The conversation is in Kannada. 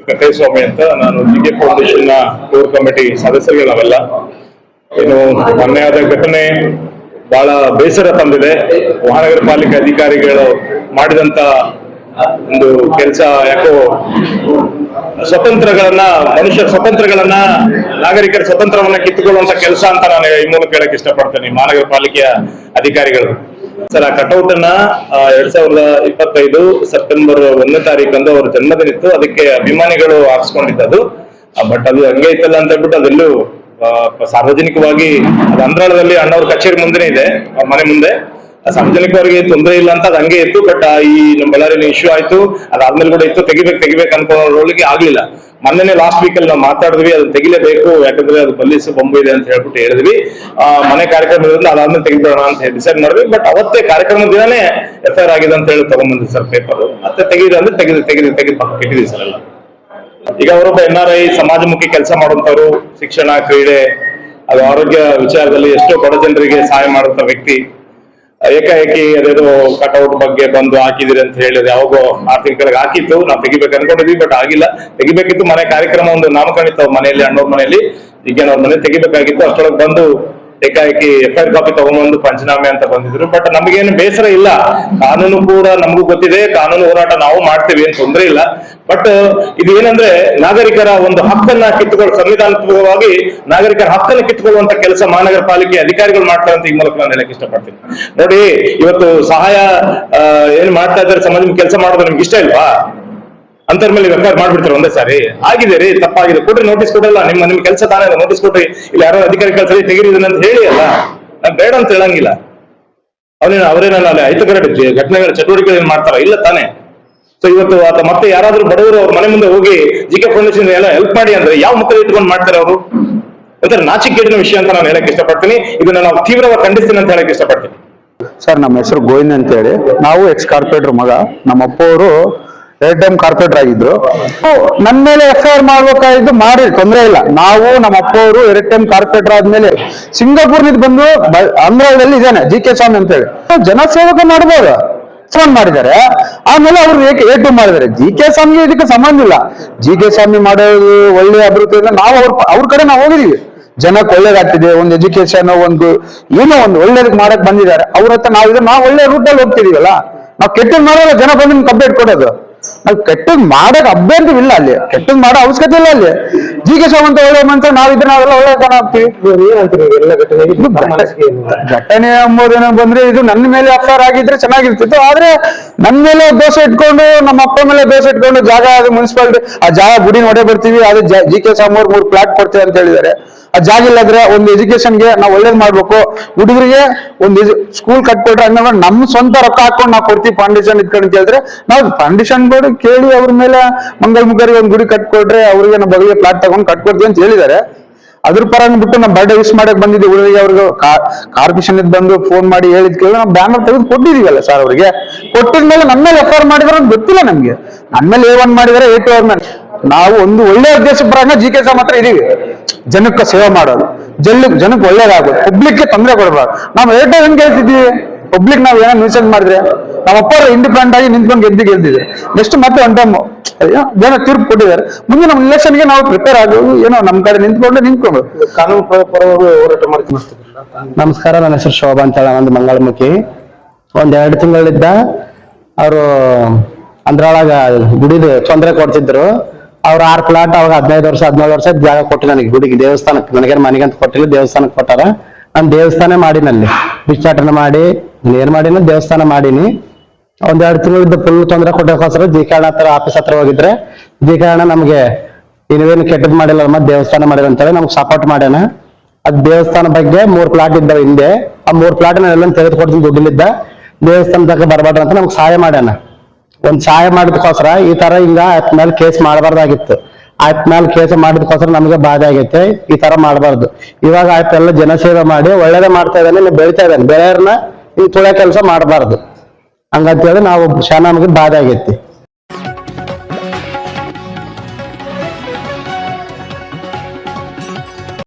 ಕಟೇಸ್ವಾಮಿ ಅಂತ. ನಾನು ಜಿಕೆ ಫೌಂಡೇಶನ್ ನ ಕೋರ್ ಕಮಿಟಿ ಸದಸ್ಯರಿಗೆ ನಾವೆಲ್ಲ. ಇನ್ನು ಮೊನ್ನೆ ಆದ ಘಟನೆ ಬಹಳ ಬೇಸರ ತಂದಿದೆ. ಮಹಾನಗರ ಪಾಲಿಕೆ ಅಧಿಕಾರಿಗಳು ಮಾಡಿದಂತ ಒಂದು ಕೆಲಸ ಯಾಕೋ ಮನುಷ್ಯರ ಸ್ವತಂತ್ರಗಳನ್ನ, ನಾಗರಿಕರ ಸ್ವತಂತ್ರವನ್ನ ಕಿತ್ತುಕೊಳ್ಳುವಂತ ಕೆಲಸ ಅಂತ ನಾನು ಈ ಮೂಲಕ ಹೇಳಕ್ ಇಷ್ಟಪಡ್ತೇನೆ. ಮಹಾನಗರ ಪಾಲಿಕೆಯ ಅಧಿಕಾರಿಗಳು ಸರ್, ಆ ಕಟೌಟ್ ಅನ್ನ 2025 ಸೆಪ್ಟೆಂಬರ್ 1ನೇ ತಾರೀಕಂದು ಅವ್ರ ಜನ್ಮದಿನ ಇತ್ತು. ಅದಕ್ಕೆ ಅಭಿಮಾನಿಗಳು ಹಾಕ್ಸ್ಕೊಂಡಿದ್ದದು. ಬಟ್ ಅದು ಹಂಗೆ ಇತ್ತಲ್ಲ ಅಂತ ಹೇಳ್ಬಿಟ್ಟು ಅದೆಲ್ಲೂ ಸಾರ್ವಜನಿಕವಾಗಿ ಅದು ಅಂದ್ರಾಳದಲ್ಲಿ ಅಣ್ಣವ್ರ ಕಚೇರಿ ಮುಂದೆನೇ ಇದೆ, ಅವ್ರ ಮನೆ ಮುಂದೆ. ಸಾರ್ವಜನಿಕರಿಗೆ ತೊಂದರೆ ಇಲ್ಲ ಅಂತ ಅದು ಹಂಗೆ ಇತ್ತು. ಬಟ್ ಈ ನಮ್ಮ ಬಳ್ಳಾರಿಯಲ್ಲಿ ಇಶ್ಯೂ ಆಯ್ತು, ಅದಾದ್ಮೇಲೆ ಕೂಡ ಇತ್ತು. ತೆಗಿಬೇಕು ಅನ್ಕೊಳ್ಳೋರಿಗೆ ಆಗ್ಲಿಲ್ಲ. ಮೊನ್ನೆ ಲಾಸ್ಟ್ ವೀಕ್ ಅಲ್ಲಿ ನಾವು ಮಾತಾಡಿದ್ವಿ, ಅದನ್ನ ತೆಗಿಲೇಬೇಕು, ಯಾಕಂದ್ರೆ ಅದು ಪೊಲೀಸ್ ಬೊಂಬು ಇದೆ ಅಂತ ಹೇಳ್ಬಿಟ್ಟು ಹೇಳಿದ್ವಿ. ಮನೆ ಕಾರ್ಯಕ್ರಮದಿಂದ ಅದಾದ್ಮೇಲೆ ತೆಗಿಬೇಡ ಅಂತ ಡಿಸೈಡ್ ಮಾಡಿದ್ವಿ. ಬಟ್ ಅವತ್ತೇ ಕಾರ್ಯಕ್ರಮದ ದಿನಾನೇ FIR ಆಗಿದೆ ಅಂತ ಹೇಳಿ ತಗೊಂಡ್ಬಂದ್ವಿ ಸರ್ ಪೇಪರ್. ಮತ್ತೆ ತೆಗೀರಿ ಅಂದ್ರೆ ತೆಗೆದು ಪಕ್ಕ ಇಟ್ಟಿದ್ವಿ ಸರ್ ಎಲ್ಲ. ಈಗ ಅವರೊಬ್ಬ NRI ಸಮಾಜಮುಖಿ ಕೆಲಸ ಮಾಡುವಂತವ್ರು, ಶಿಕ್ಷಣ, ಕ್ರೀಡೆ, ಅದು ಆರೋಗ್ಯ ವಿಚಾರದಲ್ಲಿ ಎಷ್ಟೋ ಬಡ ಜನರಿಗೆ ಸಹಾಯ ಮಾಡುವಂತ ವ್ಯಕ್ತಿ. ಏಕಾಏಕಿ ಅದೇನೋ ಕಟೌಟ್ ಬಗ್ಗೆ ಬಂದು ಹಾಕಿದಿರಿ ಅಂತ ಹೇಳಿದ್ರೆ ಯಾವಾಗೋ 6 ತಿಂಗಳಿಗೆ ಹಾಕಿತ್ತು. ನಾವು ತೆಗಿಬೇಕು ಅನ್ಕೊಂಡಿದ್ವಿ, ಬಟ್ ಆಗಿಲ್ಲ. ತೆಗಿಬೇಕಿತ್ತು. ಮನೆ ಕಾರ್ಯಕ್ರಮ ಒಂದು ನಾಮಕರಣ ಇತ್ತು ಮನೆಯಲ್ಲಿ, ಅಣ್ಣವ್ರ ಮನೆಯಲ್ಲಿ. ಈಗ ಅವ್ರ ಮನೆ ತೆಗಿಬೇಕಾಗಿತ್ತು. ಅಷ್ಟೊಳಗೆ ಬಂದು ಏಕಾಏಕಿ FIR ಕಾಪಿ ತಗೊಂಡ್ಬಂದು ಪಂಚನಾಮೆ ಅಂತ ಬಂದಿದ್ರು. ಬಟ್ ನಮಗೇನು ಬೇಸರ ಇಲ್ಲ. ಕಾನೂನು ಕೂಡ ನಮಗೂ ಗೊತ್ತಿದೆ, ಕಾನೂನು ಹೋರಾಟ ನಾವು ಮಾಡ್ತೀವಿ, ಏನ್ ತೊಂದರೆ ಇಲ್ಲ. ಬಟ್ ಇದು ಏನಂದ್ರೆ ನಾಗರಿಕರ ಒಂದು ಹಕ್ಕನ್ನ ಸಂವಿಧಾನಾತ್ಮಕವಾಗಿ ನಾಗರಿಕರ ಹಕ್ಕನ್ನು ಕಿತ್ತುಕೊಳ್ಳುವಂತ ಕೆಲಸ ಮಹಾನಗರ ಪಾಲಿಕೆ ಅಧಿಕಾರಿಗಳು ಮಾಡ್ತಾರೆ ಅಂತ ಈ ಮೂಲಕ ನಾನು ಹೇಳಕ್ ಇಷ್ಟಪಡ್ತೀನಿ. ನೋಡಿ, ಇವತ್ತು ಸಹಾಯ ಏನ್ ಮಾಡ್ತಾ ಇದ್ದಾರೆ, ಸಮಾಜ ಕೆಲಸ ಮಾಡೋದು ನಿಮ್ಗೆ ಇಷ್ಟ ಇಲ್ವಾ? ಅಂತರ್ ಮೇಲೆ FIR ಮಾಡ್ಬಿಡ್ತಾರೆ ಒಂದೇ ಸಾರಿ. ಆಗಿದೆ ರೀ, ತಪ್ಪಾಗಿದೆ, ಕೊಡ್ರಿ, ನೋಟಿಸ್ ಕೊಡಲ್ಲ. ನಿಮ್ ಕೆಲಸ ತಾನೇ ನೋಟಿಸ್ ಕೊಡ್ರಿ, ಇಲ್ಲಿ ಯಾರೋ ಅಧಿಕಾರಿ ಕೆಲಸ ತೆಗಿರಿದನ್ನ ಅಂತ ಹೇಳಿ ಅಲ್ಲ. ನಾನ್ ಬೇಡ ಅಂತ ಹೇಳಂಗಿಲ್ಲ. ಅವರೇನಲ್ಲ ಅಹಿತಕರ ಘಟನೆಗಳ ಚಟುವಟಿಕೆಗಳು ಮಾಡ್ತಾರ? ಇಲ್ಲ ತಾನೇ. ಸೊ ಇವತ್ತು ಮತ್ತೆ ಯಾರಾದ್ರೂ ಬಡವರು ಅವ್ರ ಮನೆ ಮುಂದೆ ಹೋಗಿ ಜಿಕೆ ಫೌಂಡೇಶನ್ ಎಲ್ಲ ಹೆಲ್ಪ್ ಮಾಡಿ ಅಂದ್ರೆ ಯಾವ ಮುಖ ಇಟ್ಕೊಂಡು ಮಾಡ್ತಾರೆ ಅವರು? ಒಂಥರ ನಾಚಿಕೆಗೇಡಿನ ವಿಷಯ ಅಂತ ನಾನು ಹೇಳಕ್ ಇಷ್ಟಪಡ್ತೀನಿ. ಇದನ್ನ ನಾವು ತೀವ್ರವಾಗಿ ಖಂಡಿಸ್ತೀನಿ ಅಂತ ಹೇಳಕ್ ಇಷ್ಟಪಡ್ತೀನಿ. ಸರ್, ನಮ್ಮ ಹೆಸರು ಗೋವಿಂದ್ ಅಂತ ಹೇಳಿ. ನಾವು ಎಕ್ಸ್ ಕಾರ್ಪೊರೇಟರ್ ಮಗ. ನಮ್ಮ ಅಪ್ಪ ಅವರು 2 ಟೈಮ್ ಕಾರ್ಪೊರೇಟರ್ ಆಗಿದ್ರು. ನನ್ನ ಮೇಲೆ FIR ಮಾಡ್ಬೇಕಾಗಿದ್ದು ಮಾಡಿ, ತೊಂದರೆ ಇಲ್ಲ. ನಾವು ನಮ್ಮ ಅಪ್ಪ ಅವರು 2 ಟೈಮ್ ಕಾರ್ಪೊರೇಟರ್ ಆದ್ಮೇಲೆ ಸಿಂಗಾಪುರ್ನಿಂದ ಬಂದು ಅಂದ್ರದಲ್ಲಿ ಇದೇನೆ ಜಿಕೆ ಸ್ವಾಮಿ ಅಂತ ಹೇಳಿ ಜನಸೇವಕ ಮಾಡ್ಬೋದು ಫೋನ್ ಮಾಡಿದ್ದಾರೆ. ಆಮೇಲೆ ಅವ್ರು A2 ಮಾಡಿದ್ದಾರೆ. ಜಿಕೆ ಸ್ವಾಮಿಗೆ ಇದಕ್ಕೆ ಸಂಬಂಧ ಇಲ್ಲ. ಜಿಕೆ ಸ್ವಾಮಿ ಮಾಡೋದು ಒಳ್ಳೆ ಅಭಿವೃದ್ಧಿ. ನಾವು ಅವ್ರ ಕಡೆ ನಾವು ಹೋಗಿದೀವಿ. ಜನಕ್ಕೆ ಒಳ್ಳೇದಾಗ್ತಿದೆ, ಒಂದು ಎಜುಕೇಶನ್, ಒಂದು ಏನೋ ಒಂದು ಒಳ್ಳೇದಕ್ಕೆ ಮಾಡಕ್ ಬಂದಿದ್ದಾರೆ. ಅವ್ರ ಹತ್ರ ನಾವು ಒಳ್ಳೆ ರೂಟಲ್ಲಿ ಹೋಗ್ತಿದೀವಲ್ಲ. ನಾವು ಕೆಟ್ಟದ್ ಮಾಡೋಲ್ಲ, ಜನ ಬಂದು ಕಂಪ್ಲೇಂಟ್ ಕೊಡೋದು. ನಾವು ಕೆಟ್ಟದ್ ಮಾಡಕ್ ಅಭ್ಯಂತವಿಲ್ಲ, ಅಲ್ಲಿ ಕೆಟ್ಟದ್ ಮಾಡೋ ಅವಶ್ಯಕತೆ ಇಲ್ಲ. ಅಲ್ಲಿ ಜಿಕೆ ಸ್ವಾಮಿ ಅಂತ ಒಳ್ಳೆ ಮನುಷ್ಯ, ನಾವಿದ್ರೆ ನಾವೆಲ್ಲ ಒಳ್ಳೆ ಜನ ಆಗ್ತೀವಿ. ಘಟನೆ ಎಂಬುದೇನೋ ಬಂದ್ರೆ ಇದು ನನ್ನ ಮೇಲೆ FIR ಆಗಿದ್ರೆ ಚೆನ್ನಾಗಿರ್ತಿತ್ತು. ಆದ್ರೆ ನನ್ನ ಮೇಲೆ ದೋಷ ಇಟ್ಕೊಂಡು, ನಮ್ಮ ಅಪ್ಪ ಮೇಲೆ ದೋಷ ಇಟ್ಕೊಂಡು, ಜಾಗ ಅದು ಮುನ್ಸಿಪಾಲಿಟಿ ಆ ಜಾಗ ಗುಡಿ ನೋಡೇ ಬರ್ತೀವಿ, ಅದು ಜಿಕೆ ಸ್ವಾಮಿ ಅವ್ರು 3 ಪ್ಲಾಟ್ ಕೊಡ್ತೀವಿ ಅಂತ ಹೇಳಿದ್ದಾರೆ. ಆ ಜಾಗ ಇಲ್ಲಾದ್ರೆ ಒಂದು ಎಜುಕೇಶನ್ಗೆ ನಾವು ಒಳ್ಳೇದ್ ಮಾಡ್ಬೇಕು. ಹುಡುಗರಿಗೆ ಒಂದು ಸ್ಕೂಲ್ ಕಟ್ಕೊಟ್ರೆ ಹಂಗ ನಮ್ ಸ್ವಂತ ರೊಕ್ಕ ಹಾಕೊಂಡು ನಾವು ಕೊಡ್ತೀವಿ ಫೌಂಡೇಶನ್ ಇಟ್ಕೊಂಡು ಅಂತ ಹೇಳಿದ್ರೆ, ನಾವು ಫೌಂಡೇಶನ್ ಬೋರ್ಡ್ ಕೇಳಿ ಅವ್ರ ಮೇಲೆ ಮಂಗಲ್ ಮುಖರಿಗೆ ಒಂದು ಗುಡಿ ಕಟ್ಕೊಟ್ರೆ ಅವ್ರಿಗೆ ನಾವು ಬಗೆಯ ಪ್ಲಾಟ್ ತಗೊಂಡು ಕಟ್ಕೊಡ್ತೀವಿ ಅಂತ ಹೇಳಿದ್ದಾರೆ. ಅದ್ರ ಪರ ಬಿಟ್ಟು ನಾವು ಬರ್ಡೇ ವಿಶ್ ಮಾಡಕ್ ಬಂದಿದ್ದೀವಿ ಹುಡುಗರಿಗೆ. ಅವ್ರಿಗೆ ಕಾರ್ಪೊರೇಷನ್ ಬಂದು ಫೋನ್ ಮಾಡಿ ಹೇಳಿದ್ ಕೇಳಿ ನಾವು ಬ್ಯಾನರ್ ತೆಗೆದು ಕೊಟ್ಟಿದೀವಲ್ಲ ಸರ್. ಅವ್ರಿಗೆ ಕೊಟ್ಟಿದ್ಮೇಲೆ ನನ್ನ ಮೇಲೆ FIR ಮಾಡಿದ್ರೆ ಅಂತ ಗೊತ್ತಿಲ್ಲ ನಮ್ಗೆ. ನನ್ನ ಮೇಲೆ A1 ಮಾಡಿದಾರೆ, A2 ಅವ್ರ ಮೇಲೆ. ನಾವು ಒಂದು ಒಳ್ಳೆ ಉದ್ದೇಶ ಪರಂಗ ಜಿಕೆ ಸ್ವಾಮಿ ಹತ್ರ ಇದೀವಿ. ಜನಕ್ಕೆ ಸೇವೆ ಮಾಡೋದು, ಜನಕ್ಕೆ ಒಳ್ಳೇದಾಗೋದು, ಪಬ್ಲಿಕ್ಗೆ ತೊಂದರೆ ಕೊಡಬಾರ್ದು. ನಾವು A2 ಹೆಂಗ್ ಗೆಲ್ತಿದ್ವಿ? ಪಬ್ಲಿಕ್ ನಾವ್ ಏನೋ ನ್ಯೂಸೆನ್ಸ್ ಮಾಡಿದ್ರೆ ನಮ್ಮ ಅಪ್ಪ ಇಂಡಿಪೆಂಡೆಂಟ್ ಆಗಿ ನಿಂತ್ಕೊಂಡು ಗೆದ್ದಿದ್ರೆ ನೆಕ್ಸ್ಟ್ ಮತ್ತೆ ಒನ್ ಟೈಮ್ ಏನೋ ತೀರ್ಪು ಕೊಟ್ಟಿದ್ದಾರೆ. ಮುಂದೆ ನಮ್ಮ ಇಲೆಕ್ಷನ್ಗೆ ನಾವು ಪ್ರಿಪೇರ್ ಆಗೋದು, ಏನೋ ನಮ್ಮ ಕಡೆ ನಿಂತ್ಕೊಂಡು ಕಾನೂನು ಪರವಾಗಿ ಹೋರಾಟ ಮಾಡ್ತೀವಿ. ನಮಸ್ಕಾರ, ನನ್ನ ಹೆಸರು ಶೋಭಾ ಅಂತ ಹೇಳಿ, ಒಂದು ಮಂಗಳಮುಖಿ. 1-2 ತಿಂಗಳಿದ್ದ ಅವರು ಅಂದ್ರೊಳಗ ಗುಡಿದು ತೊಂದರೆ ಕೊಡ್ತಿದ್ರು. ಅವ್ರು 6 ಪ್ಲಾಟ್ ಅವಾಗ 15 ವರ್ಷ 17 ವರ್ಷ ಜಾಗ ಕೊಟ್ಟು ನನಗೆ ಗುಡಿಗೆ, ದೇವಸ್ಥಾನಕ್ಕೆ. ನನಗೇನು ಮನೆಗೆ ಅಂತ ಕೊಟ್ಟಿಲ್ಲ, ದೇವಸ್ಥಾನಕ್ಕೆ ಕೊಟ್ಟಾರ. ನಾನು ದೇವಸ್ಥಾನ ಮಾಡಿನಲ್ಲಿ ಭಿಕ್ಷಾಟನೆ ಮಾಡಿ ಏನ್ ಮಾಡಿನ ದೇವಸ್ಥಾನ ಮಾಡೀನಿ. 1-2 ತಿಂಗಳಿದ್ದ ಫುಲ್ ತೊಂದರೆ ಕೊಟ್ಟೋಸ್ಕರ ಜಿಕೆ ಹತ್ರ ಆಫೀಸ್ ಹತ್ರ ಹೋಗಿದ್ರೆ, ಜಿಕೆ ನಮ್ಗೆ ನೀವೇನು ಕೆಟ್ಟದ್ ಮಾಡಿಲ್ಲ, ಮತ್ತೆ ದೇವಸ್ಥಾನ ಮಾಡಿಲ್ಲ ಅಂತೇಳಿ ನಮ್ಗೆ ಸಪೋರ್ಟ್ ಮಾಡ್ಯಾನ. ಅದ್ ದೇವಸ್ಥಾನ ಬಗ್ಗೆ 3 ಪ್ಲಾಟ್ ಇದ್ದಾವೆ ಹಿಂದೆ. ಆ 3 ಪ್ಲಾಟ್ ಎಲ್ಲ ತೆಗೆದುಕೊಡ್ತೀನಿ ದುಡ್ಡಿಲಿದ್ದ. ದೇವಸ್ಥಾನ ತಕ್ಕ ಬರ್ಬಾರ್ದು ಅಂತ ನಮ್ಗೆ ಸಹಾಯ ಮಾಡ್ಯಾನ. ಒಂದ್ ಸಹಾಯ ಮಾಡಿದಕ್ಕೋಸ್ಕರ ಈ ತರ ಹಿಂಗ ಆಯ್ತ ಮೇಲೆ ಕೇಸ್ ಮಾಡಬಾರ್ದಾಗಿತ್ತು. ಆಯ್ತ ಮೇಲೆ ಕೇಸ್ ಮಾಡಿದಕ್ಕೋಸ್ಕರ ನಮ್ಗೆ ಬಾಧೆ ಆಗೈತೆ. ಈ ತರ ಮಾಡಬಾರ್ದು. ಇವಾಗ ಆಯ್ತೆಲ್ಲ ಜನಸೇವೆ ಮಾಡಿ ಒಳ್ಳೇದೇ ಮಾಡ್ತಾ ಇದ್ದಾನೆ, ನೀವು ಬೆಳಿತಾ ಇದ್ದಾನೆ. ಬೆಳೆಯರ್ನ ಹಿಂಗ್ ತುಳಿಯೋ ಕೆಲಸ ಮಾಡಬಾರ್ದು. ಹಂಗಂತೇಳಿ ನಾವು ನಮ್ಗೆ ಬಾಧೆ ಆಗೈತಿ.